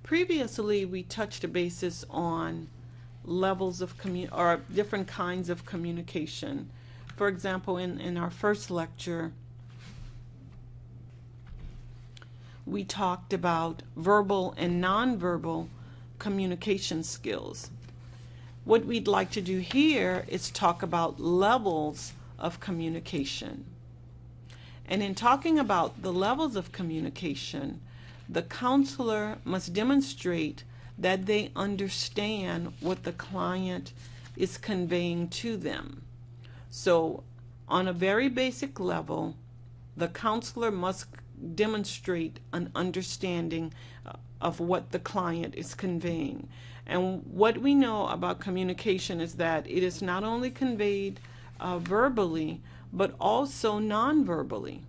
Previously, we touched a basis on levels of or different kinds of communication. For example, in our first lecture, we talked about verbal and nonverbal communication skills. What we'd like to do here is talk about levels of communication. And in talking about the levels of communication, the counselor must demonstrate that they understand what the client is conveying to them. So, on a very basic level, the counselor must demonstrate an understanding of what the client is conveying. And what we know about communication is that it is not only conveyed verbally, but also non-verbally.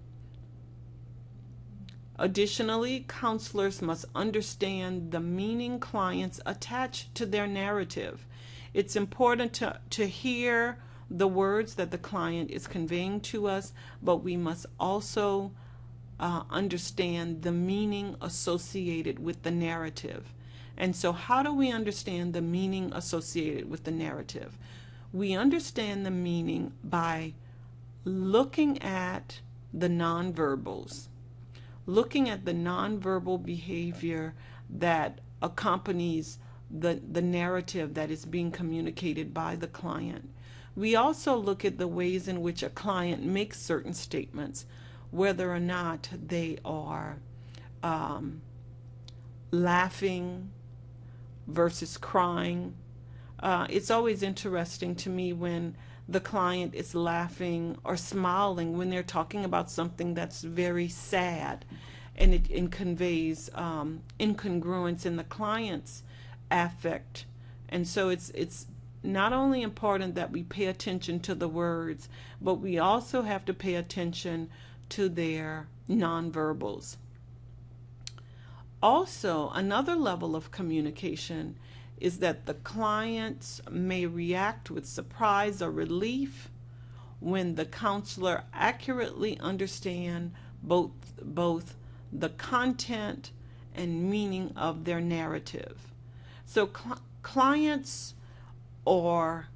Additionally, counselors must understand the meaning clients attach to their narrative. It's important to hear the words that the client is conveying to us, but we must also understand the meaning associated with the narrative. And so how do we understand the meaning associated with the narrative? We understand the meaning by looking at the nonverbals, looking at the nonverbal behavior that accompanies the narrative that is being communicated by the client. We also look at the ways in which a client makes certain statements, whether or not they are laughing versus crying. It's always interesting to me when the client is laughing or smiling when they're talking about something that's very sad, and it conveys incongruence in the client's affect. And so it's not only important that we pay attention to the words, but we also have to pay attention to their nonverbals. Also, another level of communication is that the clients may react with surprise or relief when the counselor accurately understands both the content and meaning of their narrative. So clients are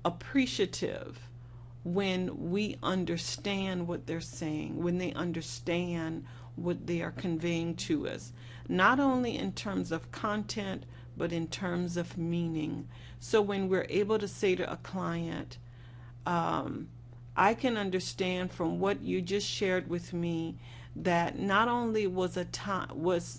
appreciative when we understand what they're saying, when they understand what they are conveying to us, not only in terms of content, but in terms of meaning. So when we're able to say to a client, I can understand from what you just shared with me that not only was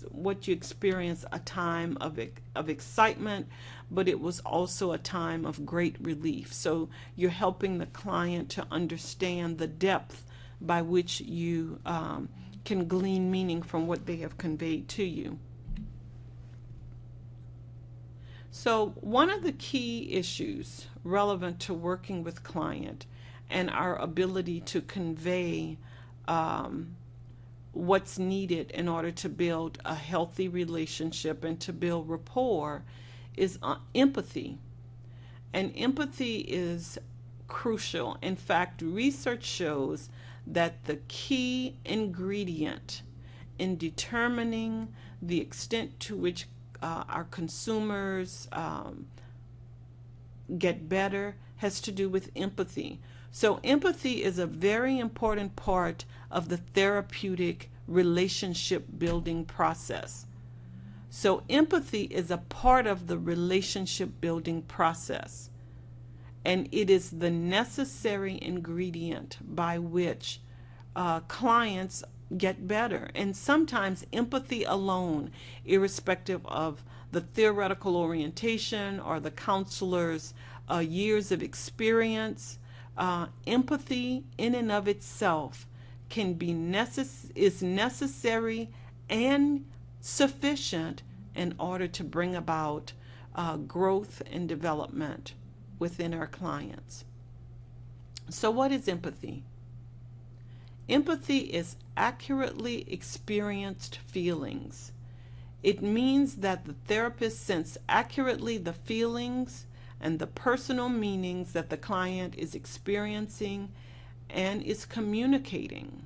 what you experienced a time of excitement, but it was also a time of great relief. So you're helping the client to understand the depth by which you can glean meaning from what they have conveyed to you. So one of the key issues relevant to working with client and our ability to convey what's needed in order to build a healthy relationship and to build rapport is empathy. And empathy is crucial. In fact, research shows that the key ingredient in determining the extent to which our consumers get better has to do with empathy. So empathy is a very important part of the therapeutic relationship building process. So empathy is a part of the relationship building process, and it is the necessary ingredient by which clients get better. And sometimes empathy alone, irrespective of the theoretical orientation or the counselor's years of experience, empathy in and of itself can be is necessary and sufficient in order to bring about growth and development within our clients. So what is empathy? Empathy is accurately experienced feelings. It means that the therapist senses accurately the feelings and the personal meanings that the client is experiencing and is communicating.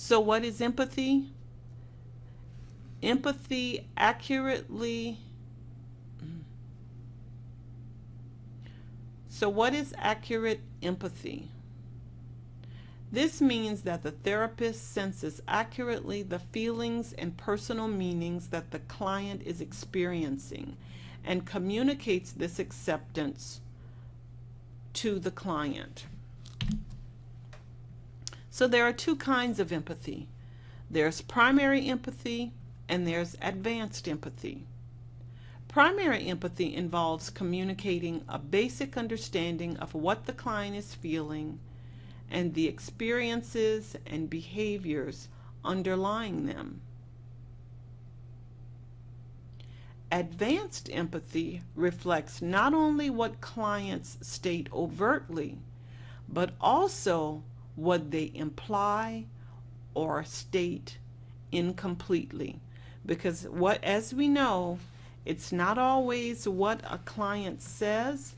So what is empathy? Empathy accurately. So what is accurate empathy? This means that the therapist senses accurately the feelings and personal meanings that the client is experiencing and communicates this acceptance to the client. So there are two kinds of empathy. There's primary empathy and there's advanced empathy. Primary empathy involves communicating a basic understanding of what the client is feeling and the experiences and behaviors underlying them. Advanced empathy reflects not only what clients state overtly, but also what they imply or state incompletely. Because as we know, it's not always what a client says,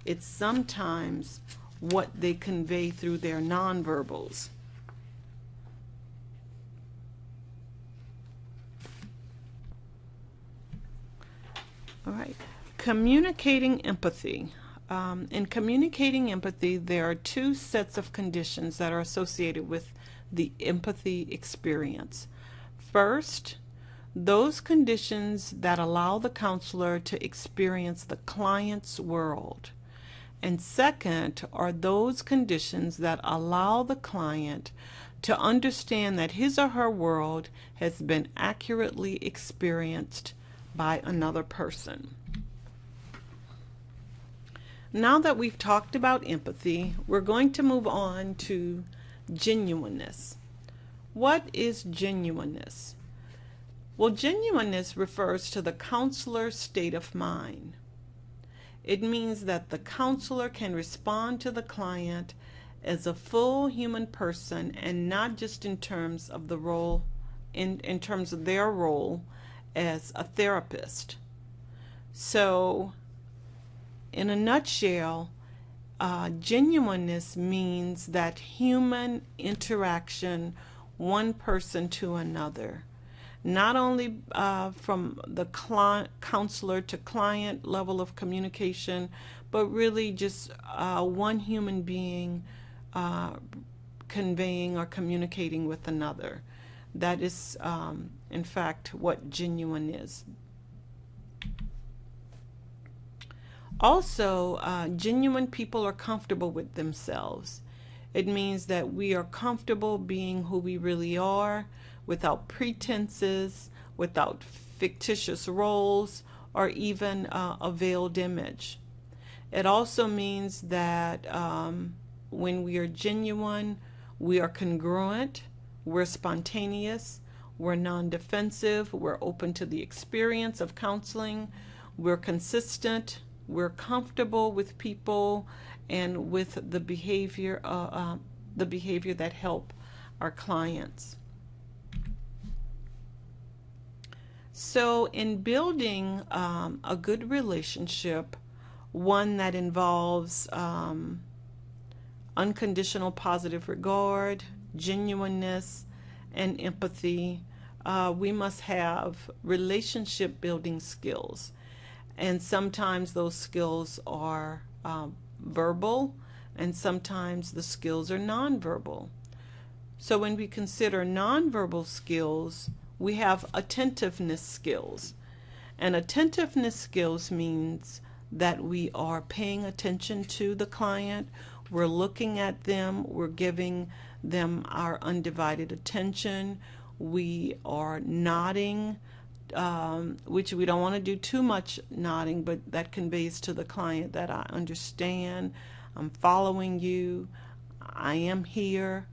it's sometimes what they convey through their nonverbals. All right, communicating empathy. In communicating empathy, there are two sets of conditions that are associated with the empathy experience. First, those conditions that allow the counselor to experience the client's world. And second are those conditions that allow the client to understand that his or her world has been accurately experienced by another person. Now that we've talked about empathy, we're going to move on to genuineness. What is genuineness? Well, genuineness refers to the counselor's state of mind. It means that the counselor can respond to the client as a full human person and not just in terms of the role, in terms of their role as a therapist. So, in a nutshell, genuineness means that human interaction, one person to another. Not only from the counselor to client level of communication, but really just one human being conveying or communicating with another. That is, in fact, what genuine is. Also, genuine people are comfortable with themselves. It means that we are comfortable being who we really are, without pretenses, without fictitious roles, or even a veiled image. It also means that when we are genuine, we are congruent, we're spontaneous, we're non-defensive, we're open to the experience of counseling, we're consistent, we're comfortable with people and with the behavior that help our clients. So in building a good relationship, one that involves unconditional positive regard, genuineness, and empathy, we must have relationship building skills. And sometimes those skills are verbal, and sometimes the skills are nonverbal. So when we consider nonverbal skills, we have attentiveness skills. And attentiveness skills means that we are paying attention to the client, we're looking at them, we're giving them our undivided attention, we are nodding, which we don't want to do too much nodding, but that conveys to the client that I understand, I'm following you, I am here.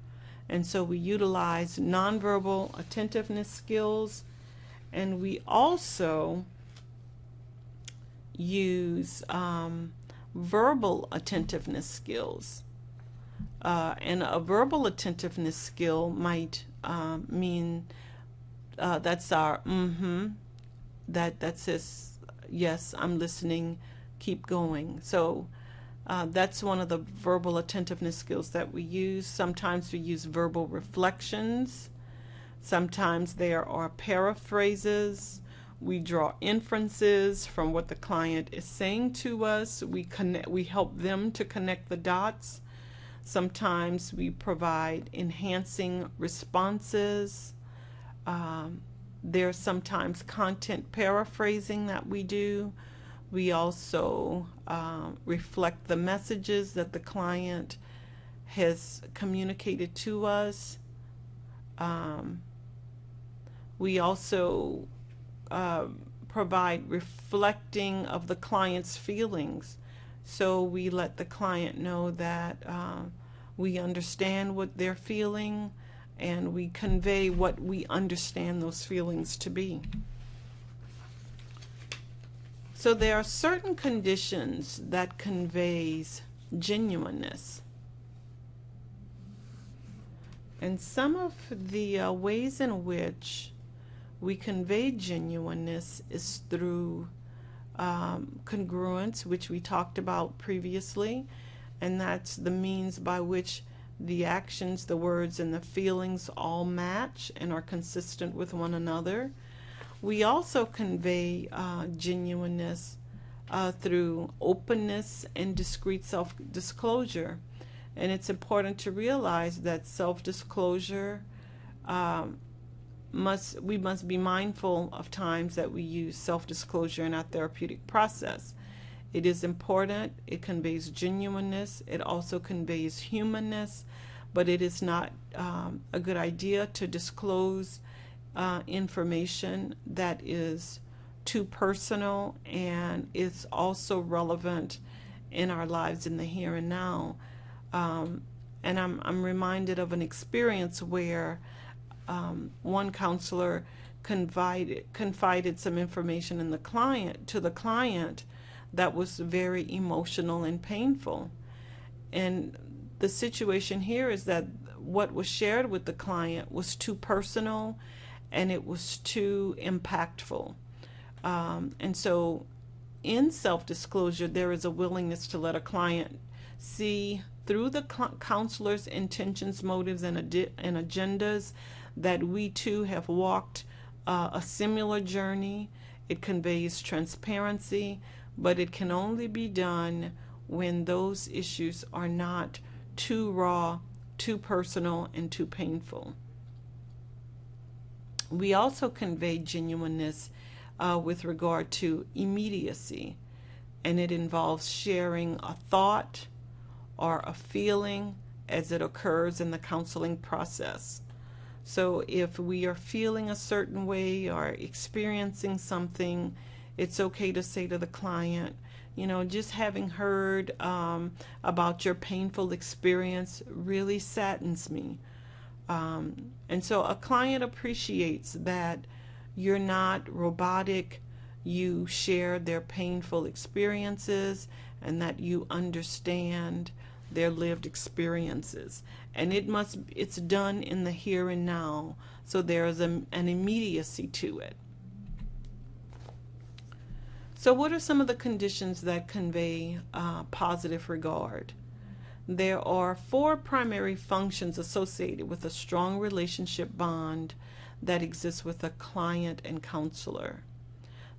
And so we utilize nonverbal attentiveness skills, and we also use verbal attentiveness skills. And a verbal attentiveness skill might mean that's our that says, yes, I'm listening, keep going. So that's one of the verbal attentiveness skills that we use. Sometimes we use verbal reflections. Sometimes there are paraphrases. We draw inferences from what the client is saying to us. We help them to connect the dots. Sometimes we provide enhancing responses. There's sometimes content paraphrasing that we do. We also reflect the messages that the client has communicated to us. We also provide reflecting of the client's feelings. So we let the client know that we understand what they're feeling, and we convey what we understand those feelings to be. So there are certain conditions that conveys genuineness. And some of the ways in which we convey genuineness is through congruence, which we talked about previously, and that's the means by which the actions, the words, and the feelings all match and are consistent with one another. We also convey genuineness through openness and discreet self-disclosure. And it's important to realize that self-disclosure, we must be mindful of times that we use self-disclosure in our therapeutic process. It is important. It conveys genuineness. It also conveys humanness, but it is not a good idea to disclose information that is too personal and is also relevant in our lives in the here and now. And I'm reminded of an experience where one counselor confided some information to the client that was very emotional and painful. And the situation here is that what was shared with the client was too personal and it was too impactful. And so in self-disclosure, there is a willingness to let a client see through the counselor's intentions, motives, and agendas that we too have walked a similar journey. It conveys transparency, but it can only be done when those issues are not too raw, too personal, and too painful. We also convey genuineness with regard to immediacy, and it involves sharing a thought or a feeling as it occurs in the counseling process. So if we are feeling a certain way or experiencing something, it's okay to say to the client, just having heard about your painful experience really saddens me. And so a client appreciates that you're not robotic, you share their painful experiences, and that you understand their lived experiences. And it's done in the here and now, so there is an immediacy to it. So what are some of the conditions that convey positive regard? There are 4 primary functions associated with a strong relationship bond that exists with a client and counselor.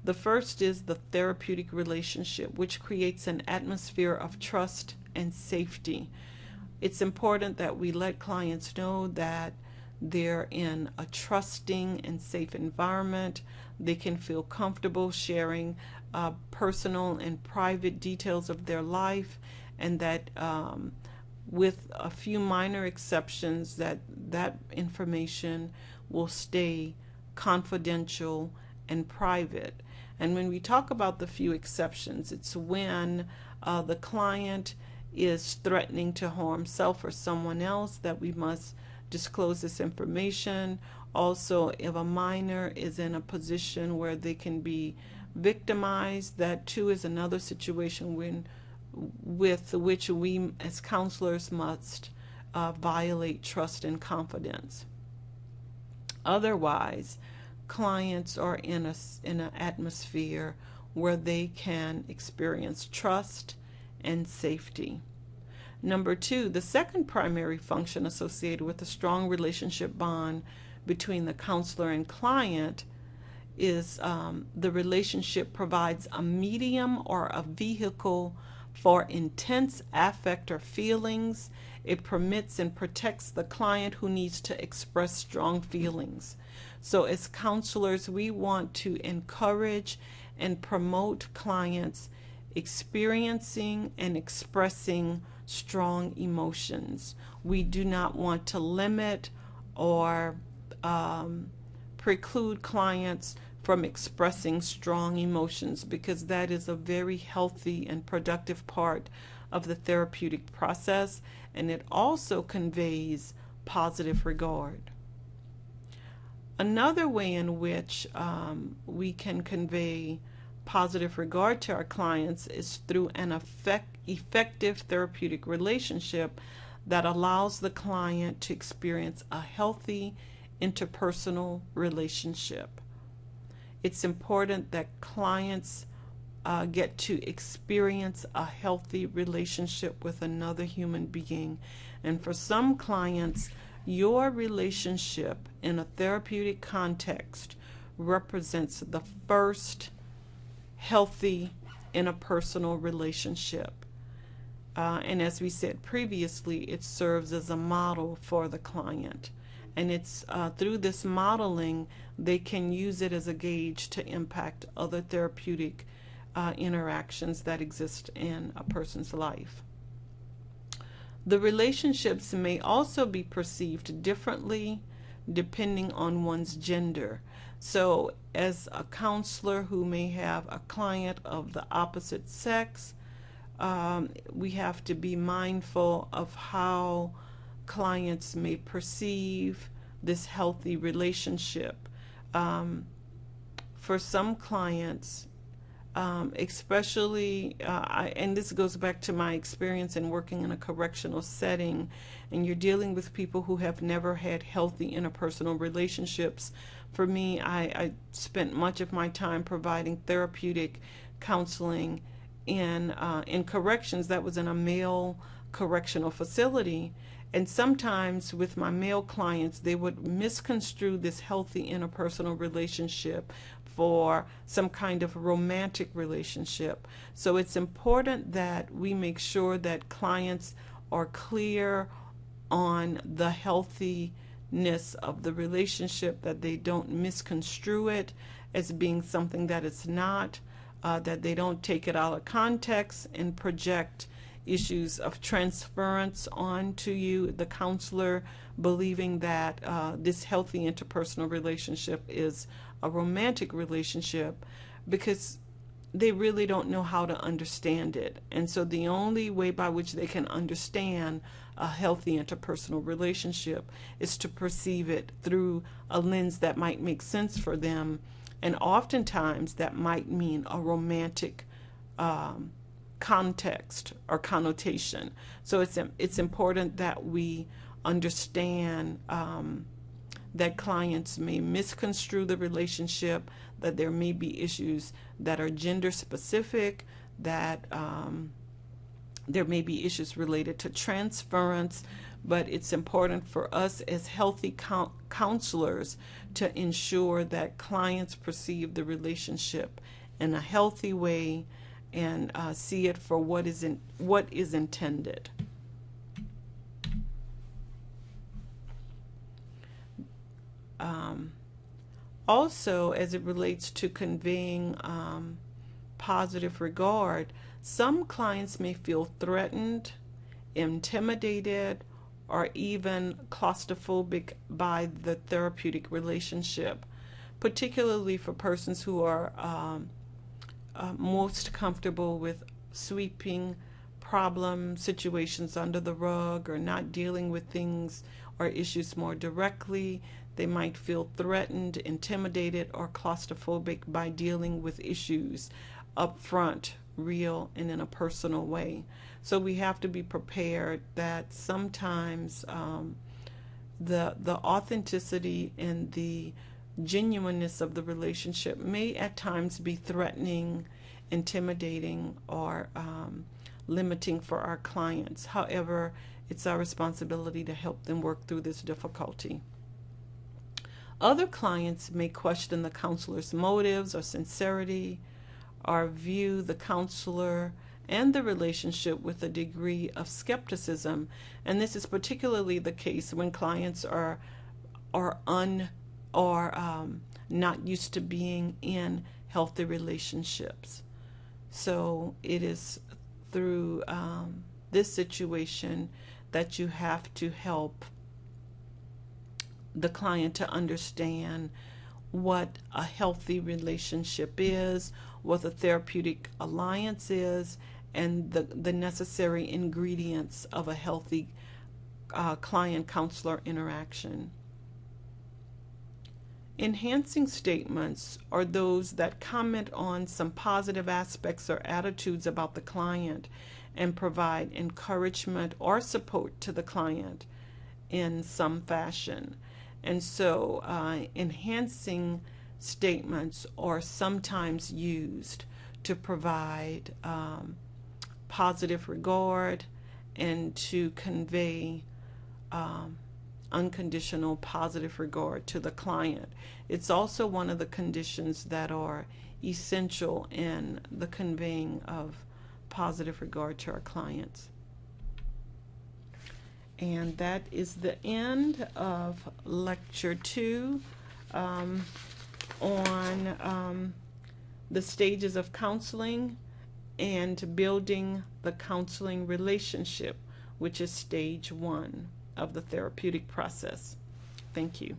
The first is the therapeutic relationship, which creates an atmosphere of trust and safety. It's important that we let clients know that they're in a trusting and safe environment. They can feel comfortable sharing personal and private details of their life, and that with a few minor exceptions, that information will stay confidential and private. And when we talk about the few exceptions, it's when the client is threatening to harm self or someone else that we must disclose this information. Also, if a minor is in a position where they can be victimized, that too is another situation with which we as counselors must violate trust and confidence. Otherwise, clients are in an atmosphere where they can experience trust and safety. Number 2, the second primary function associated with a strong relationship bond between the counselor and client is the relationship provides a medium or a vehicle for intense affect or feelings. It permits and protects the client who needs to express strong feelings. So as counselors, we want to encourage and promote clients experiencing and expressing strong emotions. We do not want to limit or preclude clients from expressing strong emotions, because that is a very healthy and productive part of the therapeutic process, and it also conveys positive regard. Another way in which we can convey positive regard to our clients is through an effective therapeutic relationship that allows the client to experience a healthy interpersonal relationship. It's important that clients get to experience a healthy relationship with another human being. And for some clients, your relationship in a therapeutic context represents the first healthy interpersonal relationship. And as we said previously, it serves as a model for the client. And it's through this modeling, they can use it as a gauge to impact other therapeutic interactions that exist in a person's life. The relationships may also be perceived differently depending on one's gender. So as a counselor who may have a client of the opposite sex, we have to be mindful of how clients may perceive this healthy relationship. For some clients, especially, and this goes back to my experience in working in a correctional setting, and you're dealing with people who have never had healthy interpersonal relationships. For me, I spent much of my time providing therapeutic counseling in corrections. That was in a male correctional facility. And sometimes with my male clients, they would misconstrue this healthy interpersonal relationship for some kind of romantic relationship. So it's important that we make sure that clients are clear on the healthiness of the relationship, that they don't misconstrue it as being something that it's not, that they don't take it out of context and project issues of transference onto you, the counselor, believing that this healthy interpersonal relationship is a romantic relationship, because they really don't know how to understand it. And so the only way by which they can understand a healthy interpersonal relationship is to perceive it through a lens that might make sense for them, and oftentimes that might mean a romantic context or connotation. So it's important that we understand that clients may misconstrue the relationship, that there may be issues that are gender specific, that there may be issues related to transference, but it's important for us as healthy counselors to ensure that clients perceive the relationship in a healthy way and see it for what is intended. Also, as it relates to conveying positive regard, some clients may feel threatened, intimidated, or even claustrophobic by the therapeutic relationship, particularly for persons who are most comfortable with sweeping problem situations under the rug or not dealing with things or issues more directly. They might feel threatened, intimidated, or claustrophobic by dealing with issues up front, real, and in a personal way. So we have to be prepared that sometimes the authenticity and the genuineness of the relationship may at times be threatening, intimidating, or limiting for our clients. However, it's our responsibility to help them work through this difficulty. Other clients may question the counselor's motives or sincerity, or view the counselor and the relationship with a degree of skepticism. And this is particularly the case when clients are not used to being in healthy relationships. So it is through this situation that you have to help the client to understand what a healthy relationship is, what a therapeutic alliance is, and the necessary ingredients of a healthy client-counselor interaction. Enhancing statements are those that comment on some positive aspects or attitudes about the client and provide encouragement or support to the client in some fashion. And so enhancing statements are sometimes used to provide positive regard and to convey unconditional positive regard to the client. It's also one of the conditions that are essential in the conveying of positive regard to our clients. And that is the end of lecture 2 on the stages of counseling and building the counseling relationship, which is stage 1 of the therapeutic process. Thank you.